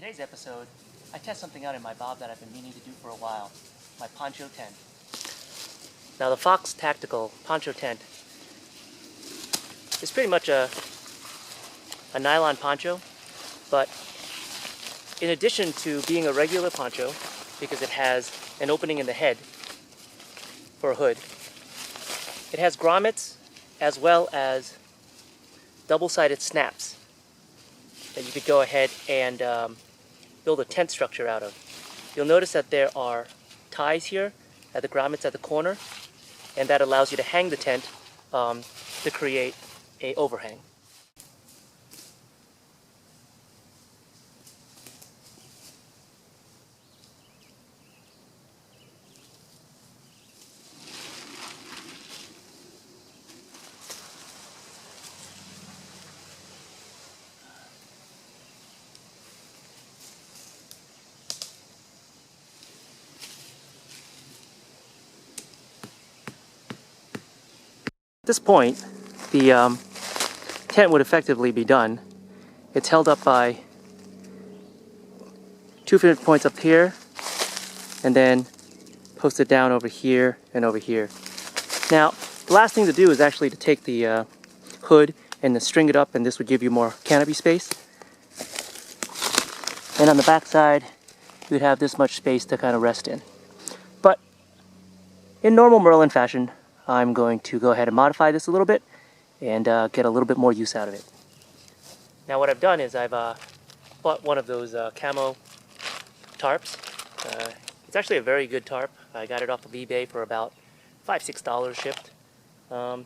today's episode, I test something out in my Bob that I've been meaning to do for a while, my poncho tent. Now the Fox Tactical poncho tent is pretty much a nylon poncho, but in addition to being a regular poncho, because it has an opening in the head for a hood, it has grommets as well as double-sided snaps that you could go ahead and build a tent structure out of. You'll notice that there are ties here at the grommets at the corner, and that allows you to hang the tent to create an overhang. At this point, the tent would effectively be done. It's held up by 2 fitted points up here, and then posted down over here and over here. Now, the last thing to do is actually to take the hood and to string it up, and this would give you more canopy space. And on the back side, you'd have this much space to kind of rest in. But in normal Merlin fashion, I'm going to go ahead and modify this a little bit and get a little bit more use out of it. Now what I've done is I've bought one of those camo tarps. It's actually a very good tarp. I got it off of eBay for about $5-6 shipped. And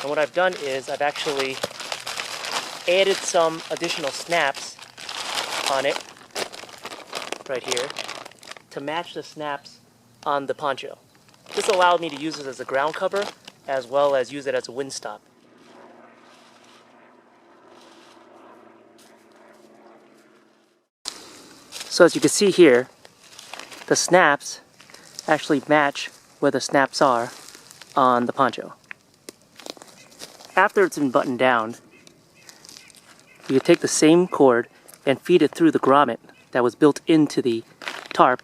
what I've done is I've actually added some additional snaps on it right here to match the snaps on the poncho. This allowed me to use it as a ground cover as well as use it as a windstop. So as you can see here, the snaps actually match where the snaps are on the poncho. After it's been buttoned down, you can take the same cord and feed it through the grommet that was built into the tarp,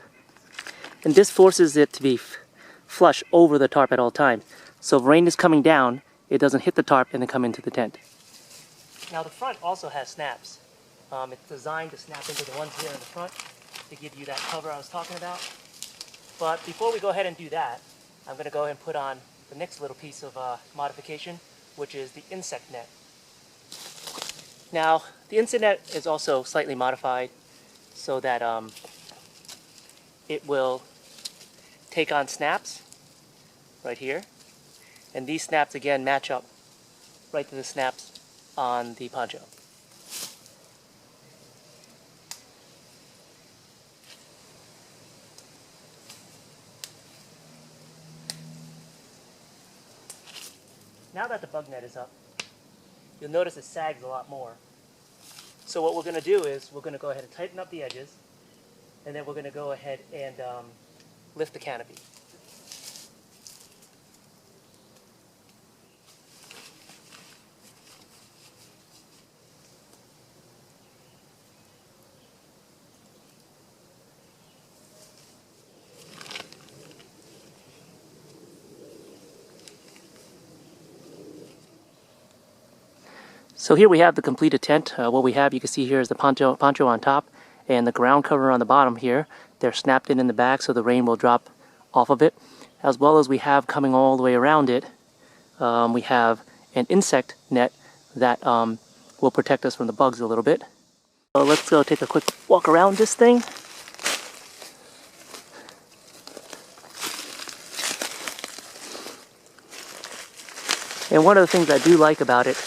and this forces it to be flush over the tarp at all times. So if rain is coming down, it doesn't hit the tarp and then come into the tent. Now the front also has snaps. It's designed to snap into the ones here in the front to give you that cover I was talking about. But before we go ahead and do that, I'm going to go ahead and put on the next little piece of modification, which is the insect net. Now the insect net is also slightly modified so that it will take on snaps right here, and these snaps again match up right to the snaps on the poncho. Now that the bug net is up, you'll notice it sags a lot more. So what we're going to do is we're going to go ahead and tighten up the edges, and then we're going to go ahead and lift the canopy. So here we have the completed tent. What we have, you can see here, is the poncho on top and the ground cover on the bottom here. They're snapped in the back so the rain will drop off of it. As well as we have coming all the way around it, we have an insect net that will protect us from the bugs a little bit. So let's go take a quick walk around this thing. And one of the things I do like about it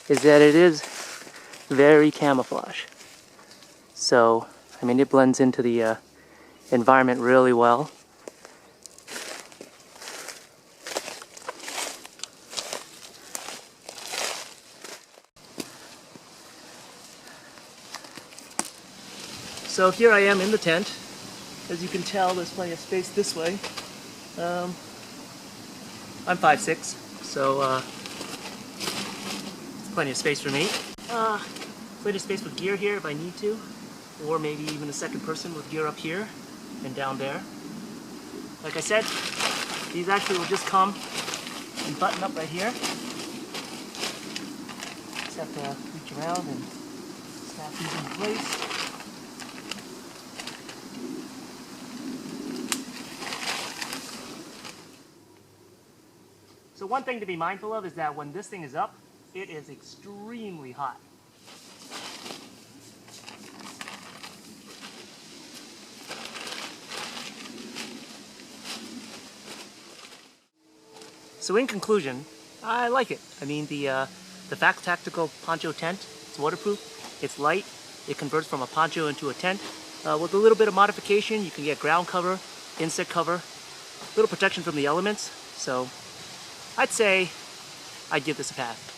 is that it is very camouflage. So, I mean, it blends into the environment really well. So here I am in the tent. As you can tell, there's plenty of space this way. I'm 5'6", so plenty of space for me. Plenty of space for gear here if I need to. or maybe even a second person with gear up here and down there. Like I said, these actually will just come and button up right here. Just have to reach around and snap these in place. So one thing to be mindful of is that when this thing is up, it is extremely hot. So in conclusion, I like it. I mean, the Vac Tactical Poncho tent, it's waterproof, it's light, it converts from a poncho into a tent. With a little bit of modification, you can get ground cover, insect cover, a little protection from the elements. So I'd say I'd give this a pass.